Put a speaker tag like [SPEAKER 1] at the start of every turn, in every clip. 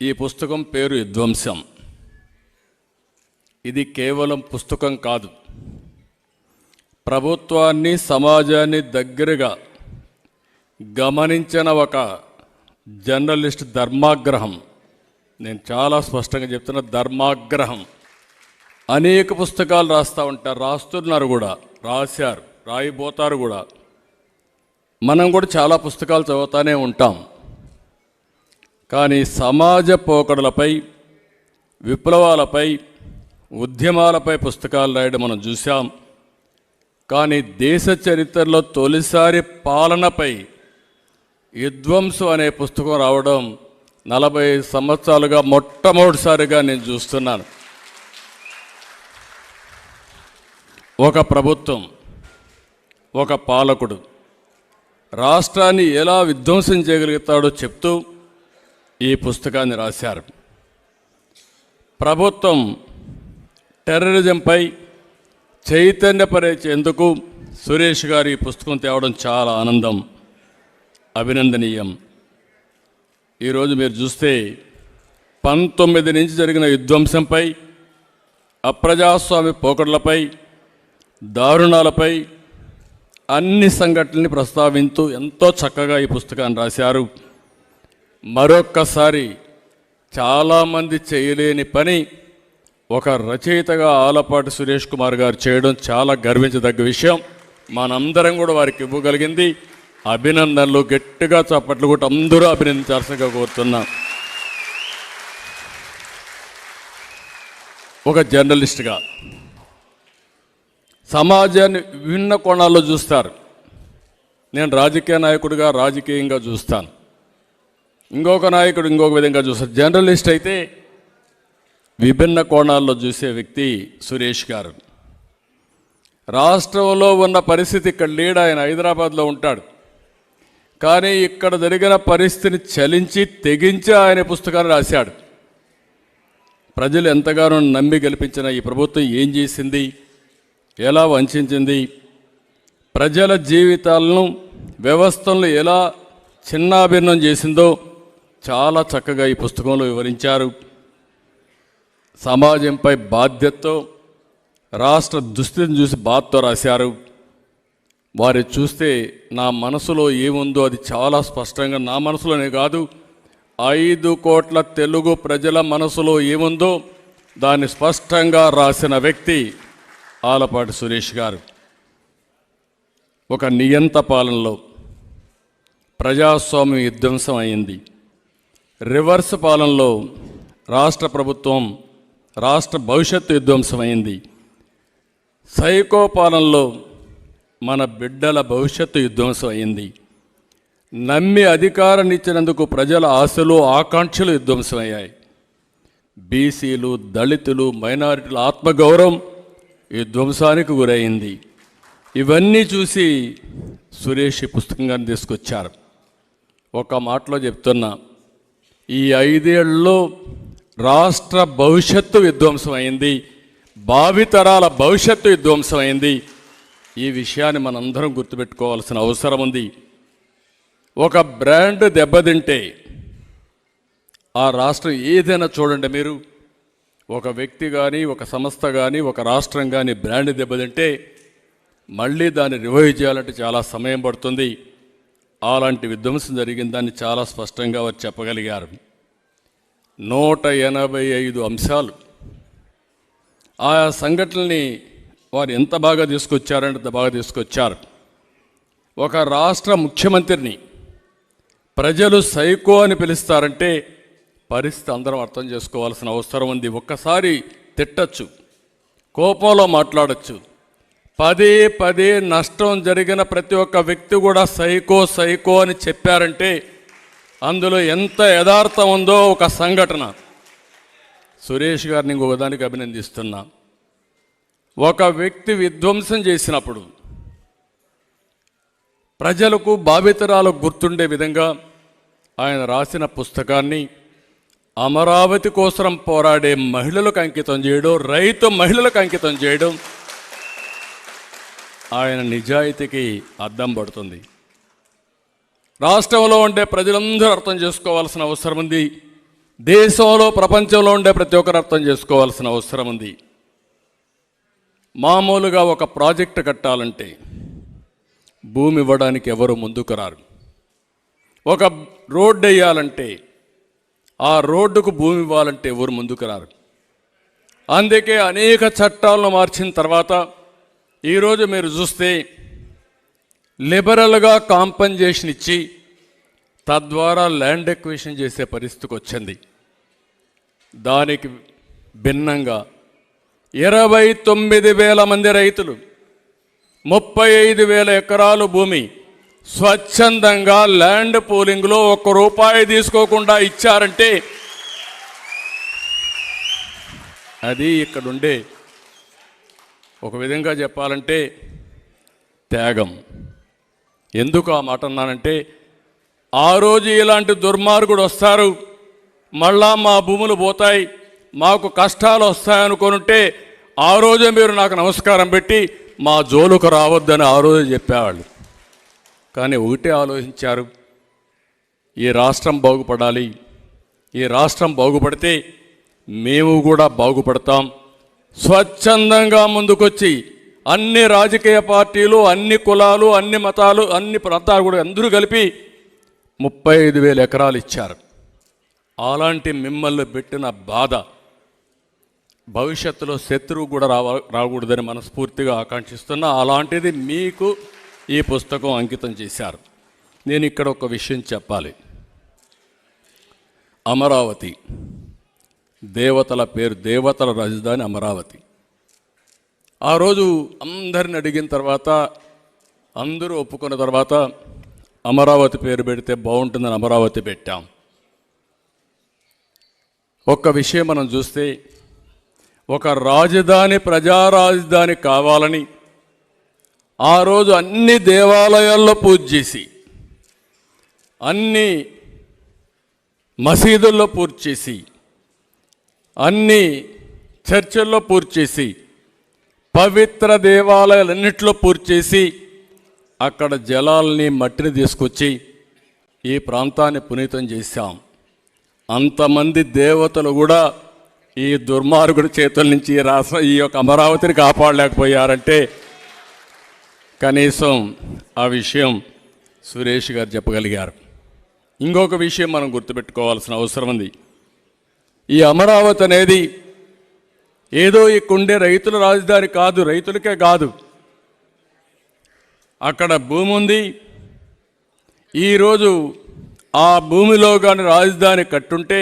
[SPEAKER 1] ఈ పుస్తకం పేరు విధ్వంసం. ఇది కేవలం పుస్తకం కాదు, ప్రభుత్వాన్ని సమాజాన్ని దగ్గరగా గమనించిన ఒక జర్నలిస్ట్ ధర్మాగ్రహం. నేను చాలా స్పష్టంగా చెప్తున్నా, ధర్మాగ్రహం. అనేక పుస్తకాలు రాస్తూ ఉంటారు, రాస్తున్నారు కూడా, రాశారు, రాయిపోతారు కూడా. మనం కూడా చాలా పుస్తకాలు చదువుతూనే ఉంటాం. కానీ సమాజ పోకడలపై, విప్లవాలపై, ఉద్యమాలపై పుస్తకాలు రాయడం మనం చూసాం. కానీ దేశ చరిత్రలో తొలిసారి పాలనపై విధ్వంసం అనే పుస్తకం రావడం 40 సంవత్సరాలుగా మొట్టమొదటిసారిగా నేను చూస్తున్నాను. ఒక ప్రభుత్వం, ఒక పాలకుడు రాష్ట్రాన్ని ఎలా విధ్వంసం చేయగలుగుతాడో చెప్తూ ఈ పుస్తకాన్ని రాశారు. ప్రభుత్వం టెర్రరిజంపై చైతన్యపరిచేందుకు సురేష్ గారు ఈ పుస్తకం తేవడం చాలా ఆనందం, అభినందనీయం. ఈరోజు మీరు చూస్తే 19 నుంచి జరిగిన విధ్వంసంపై, అప్రజాస్వామ్య పోకడలపై, దారుణాలపై అన్ని సంఘటనల్ని ప్రస్తావించూ ఎంతో చక్కగా ఈ పుస్తకాన్ని రాశారు. మరొక్కసారి చాలామంది చేయలేని పని ఒక రచయితగా ఆలపాటి సురేష్ కుమార్ గారు చేయడం చాలా గర్వించదగ్గ విషయం. మనందరం కూడా వారికి ఇవ్వగలిగింది అభినందనలు. గట్టిగా చప్పట్లు కూడా అందరూ అభినందించాల్సిందిగా కోరుతున్నాం. ఒక జర్నలిస్ట్గా సమాజాన్ని విభిన్న కోణాల్లో చూస్తారు. నేను రాజకీయ నాయకుడిగా రాజకీయంగా చూస్తాను, ఇంకొక నాయకుడు ఇంకొక విధంగా చూస్తారు. జర్నలిస్ట్ అయితే విభిన్న కోణాల్లో చూసే వ్యక్తి సురేష్ గారు. రాష్ట్రంలో ఉన్న పరిస్థితి ఇక్కడ లేడు, ఆయన హైదరాబాద్లో ఉంటాడు. కానీ ఇక్కడ జరిగిన పరిస్థితిని చలించి తెగించి ఆయన పుస్తకాన్ని రాశాడు. ప్రజలు ఎంతగానో నమ్మి గెలిపించిన ఈ ప్రభుత్వం ఏం చేసింది, ఎలా వంచింది, ప్రజల జీవితాలను, వ్యవస్థలను ఎలా చిన్నాభిన్నం చేసిందో చాలా చక్కగా ఈ పుస్తకంలో వివరించారు. సమాజంపై బాధ్యతతో, రాష్ట్ర దుస్థితిని చూసి బాధతో రాశారు. వారి చూస్తే నా మనసులో ఏముందో అది చాలా స్పష్టంగా, నా మనసులోనే కాదు, 5 కోట్ల తెలుగు ప్రజల మనసులో ఏముందో దాన్ని స్పష్టంగా రాసిన వ్యక్తి ఆలపాటి సురేష్ గారు. ఒక నియంత పాలనలో ప్రజాస్వామ్యం విధ్వంసం అయింది. రివర్స్ పాలనలో రాష్ట్ర ప్రభుత్వం, రాష్ట్ర భవిష్యత్తు విధ్వంసమైంది. సైకో పాలనలో మన బిడ్డల భవిష్యత్తు విధ్వంసం అయింది. నమ్మి అధికారాన్ని ఇచ్చినందుకు ప్రజల ఆశలు, ఆకాంక్షలు విధ్వంసమయ్యాయి. బీసీలు, దళితులు, మైనారిటీల ఆత్మగౌరవం విధ్వంసానికి గురైంది. ఇవన్నీ చూసి సురేష్ ఈ పుస్తకంగా తీసుకొచ్చారు. ఒక మాటలో చెప్తున్నా, ఈ 5 ఏళ్లలో రాష్ట్ర భవిష్యత్తు విధ్వంసమైంది, భావితరాల భవిష్యత్తు విధ్వంసమైంది. ఈ విషయాన్ని మనందరం గుర్తుపెట్టుకోవాల్సిన అవసరం ఉంది. ఒక బ్రాండ్ దెబ్బతింటే ఆ రాష్ట్రం ఏదైనా చూడండి మీరు, ఒక వ్యక్తి కానీ, ఒక సంస్థ కానీ, ఒక రాష్ట్రం కానీ బ్రాండ్ దెబ్బతింటే మళ్ళీ దాన్ని రివైవ్ చేయాలంటే చాలా సమయం పడుతుంది. అలాంటి విధ్వంసం జరిగిందని చాలా స్పష్టంగా వారు చెప్పగలిగారు. 185 అంశాలు, ఆయా సంఘటనల్ని వారు ఎంత బాగా తీసుకొచ్చారంటే అంత బాగా తీసుకొచ్చారు. ఒక రాష్ట్ర ముఖ్యమంత్రిని ప్రజలు సైకో అని పిలుస్తారంటే పరిస్థితి అందరం అర్థం చేసుకోవాల్సిన అవసరం ఉంది. ఒక్కసారి తిట్టచ్చు, కోపంలో మాట్లాడచ్చు, పదే పదే నష్టం జరిగిన ప్రతి ఒక్క వ్యక్తి కూడా సైకో సైకో అని చెప్పారంటే అందులో ఎంత యథార్థం ఉందో ఒక సంఘటన. సురేష్ గారిని ఇంకొకదానికి అభినందిస్తున్నా. ఒక వ్యక్తి విధ్వంసం చేసినప్పుడు ప్రజలకు, భావితరాలకు గుర్తుండే విధంగా ఆయన రాసిన పుస్తకాన్ని అమరావతి కోసం పోరాడే మహిళలకు అంకితం చేయడం, రైతు మహిళలకు అంకితం చేయడం ఆయన నిజాయితీకి అద్దం పడుతుంది. రాష్ట్రంలో ఉండే ప్రజలందరూ అర్థం చేసుకోవాల్సిన అవసరం ఉంది. దేశంలో ప్రపంచంలో ఉండే ప్రతి ఒక్కరు అర్థం చేసుకోవాల్సిన అవసరం ఉంది. మామూలుగా ఒక ప్రాజెక్టు కట్టాలంటే భూమి ఇవ్వడానికి ఎవరు ముందుకు రారు. ఒక రోడ్డు వేయాలంటే ఆ రోడ్డుకు భూమి ఇవ్వాలంటే ఎవరు ముందుకు రారు. అందుకే అనేక చట్టాలను మార్చిన తర్వాత ఈరోజు మీరు చూస్తే లిబరల్గా కాంపన్సేషన్ ఇచ్చి తద్వారా ల్యాండ్ ఎక్విజిషన్ చేసే పరిస్థితికి వచ్చింది. దానికి భిన్నంగా 29,000 మంది రైతులు 35,000 ఎకరాలు భూమి స్వచ్ఛందంగా ల్యాండ్ పూలింగ్లో ₹1 తీసుకోకుండా ఇచ్చారంటే అది ఇక్కడుండే ఒక విధంగా చెప్పాలంటే త్యాగం. ఎందుకు ఆ మాట అన్నానంటే ఆ రోజు ఇలాంటి దుర్మార్గుడు వస్తారు, మళ్ళా మా భూములు పోతాయి, మాకు కష్టాలు వస్తాయనుకుంటే ఆ రోజే మీరు నాకు నమస్కారం పెట్టి మా జోలుకు రావద్దని ఆ రోజే చెప్పేవాళ్ళు. కానీ ఒకటే ఆలోచించారు, ఈ రాష్ట్రం బాగుపడాలి, ఈ రాష్ట్రం బాగుపడితే మేము కూడా బాగుపడతాం. స్వచ్ఛందంగా ముందుకొచ్చి అన్ని రాజకీయ పార్టీలు, అన్ని కులాలు, అన్ని మతాలు, అన్ని ప్రాంతాలు కూడా అందరూ కలిపి 35,000 ఎకరాలు ఇచ్చారు. అలాంటి మిమ్మల్ని పెట్టిన బాధ భవిష్యత్తులో శత్రువు కూడా రాకూడదని మనస్ఫూర్తిగా ఆకాంక్షిస్తున్నా. అలాంటిది మీకు ఈ పుస్తకం అంకితం చేశారు. నేను ఇక్కడ ఒక విషయం చెప్పాలి. అమరావతి దేవతల పేరు, దేవతల రాజధాని అమరావతి. ఆ రోజు అందరిని అడిగిన తర్వాత అందరూ ఒప్పుకున్న తర్వాత అమరావతి పేరు పెడితే బాగుంటుందని అమరావతి పెట్టాం. ఒక్క విషయం మనం చూస్తే ఒక రాజధాని, ప్రజా రాజధాని కావాలని ఆ రోజు అన్ని దేవాలయాల్లో పూజ చేసి, అన్ని మసీదుల్లో పూజ చేసి, అన్ని చర్చిల్లో పూజ చేసి, పవిత్ర దేవాలయాలన్నింటిలో పూజ చేసి అక్కడ జలాల్ని, మట్టిని తీసుకొచ్చి ఈ ప్రాంతాన్ని పునీతం చేశాం. అంతమంది దేవతలు కూడా ఈ దుర్మార్గుడి చేతుల నుంచి ఈ యొక్క అమరావతిని కాపాడలేకపోయారంటే కనీసం ఆ విషయం సురేష్ గారు చెప్పగలిగారు. ఇంకొక విషయం మనం గుర్తుపెట్టుకోవాల్సిన అవసరం ఉంది. ఈ అమరావతి అనేది ఏదో ఇక్కడుండే రైతుల రాజధాని కాదు, రైతులకే కాదు. అక్కడ భూమి ఉంది. ఈరోజు ఆ భూమిలో కానీ రాజధాని కట్టుంటే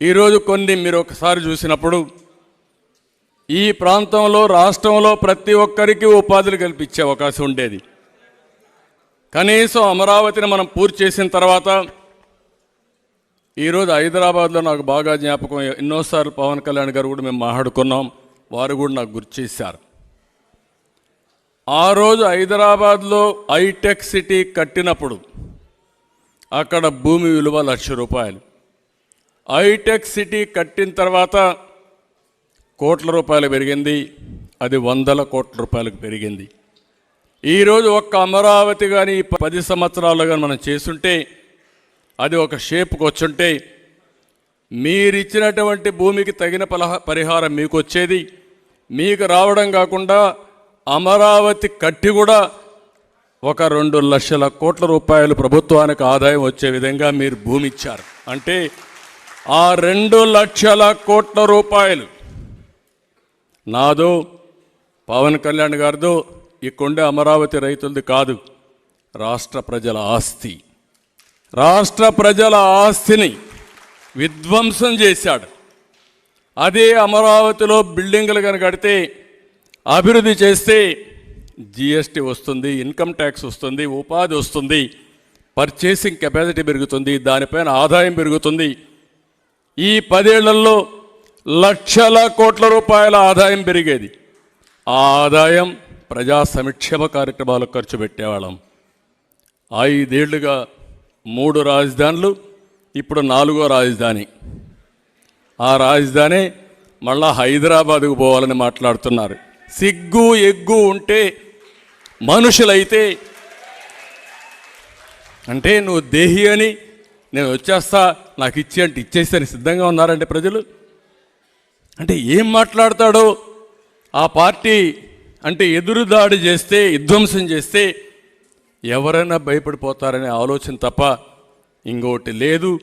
[SPEAKER 1] ఈరోజు కొన్ని మీరు ఒకసారి చూసినప్పుడు ఈ ప్రాంతంలో, రాష్ట్రంలో ప్రతి ఒక్కరికి ఉపాధులు కల్పించే అవకాశం ఉండేది. కనీసం అమరావతిని మనం పూర్తి చేసిన తర్వాత ఈరోజు హైదరాబాద్లో నాకు బాగా జ్ఞాపకం, ఎన్నోసార్లు పవన్ కళ్యాణ్ గారు కూడా మేము మాట్లాడుకున్నాం, వారు కూడా నాకు గుర్తు చేశారు. ఆ రోజు హైదరాబాద్లో హైటెక్ సిటీ కట్టినప్పుడు అక్కడ భూమి విలువ ₹1,00,000. హైటెక్ సిటీ కట్టిన తర్వాత ₹1,00,00,000 పెరిగింది, అది ₹100,00,00,000 పెరిగింది. ఈరోజు ఒక్క అమరావతి కానీ 10 సంవత్సరాలు కానీ మనం చేస్తుంటే, అది ఒక షేప్కి వచ్చుంటే మీరిచ్చినటువంటి భూమికి తగిన పరిహారం మీకు వచ్చేది. మీకు రావడం కాకుండా అమరావతి కట్టి కూడా ఒక ₹2,00,00,000 ప్రభుత్వానికి ఆదాయం వచ్చే విధంగా మీరు భూమి ఇచ్చారు. అంటే ఆ ₹2,00,00,000 నాదో, పవన్ కళ్యాణ్ గారిదో, ఇక్కడుండే అమరావతి రైతులది కాదు, రాష్ట్ర ప్రజల ఆస్తి. రాష్ట్ర ప్రజల ఆస్తిని విధ్వంసం చేశాడు. అదే అమరావతిలో బిల్డింగులు కనుక కడితే, అభివృద్ధి చేస్తే జిఎస్టీ వస్తుంది, ఇన్కమ్ ట్యాక్స్ వస్తుంది, ఉపాధి వస్తుంది, పర్చేసింగ్ కెపాసిటీ పెరుగుతుంది, దానిపైన ఆదాయం పెరుగుతుంది. ఈ 10 ఏళ్లలో ₹1,00,00,000 ఆదాయం పెరిగేది. ఆ ఆదాయం ప్రజా సంక్షేమ కార్యక్రమాలకు ఖర్చు పెట్టేవాళ్ళం. 5 ఏళ్లుగా 3 రాజధానులు, ఇప్పుడు 4వ రాజధాని. ఆ రాజధాని మళ్ళా హైదరాబాద్కు పోవాలని మాట్లాడుతున్నారు. సిగ్గు ఎగ్గు ఉంటే మనుషులైతే, అంటే నువ్వు దేహి అని నేను వచ్చేస్తా, నాకు ఇచ్చి అంటే ఇచ్చేస్తే సిద్ధంగా ఉన్నారంటే ప్రజలు. అంటే ఏం మాట్లాడతాడో ఆ పార్టీ అంటే ఎదురుదాడి చేస్తే, విధ్వంసం చేస్తే ఎవరైనా భయపడిపోతారనే ఆలోచన తప్ప ఇంకోటి లేదు.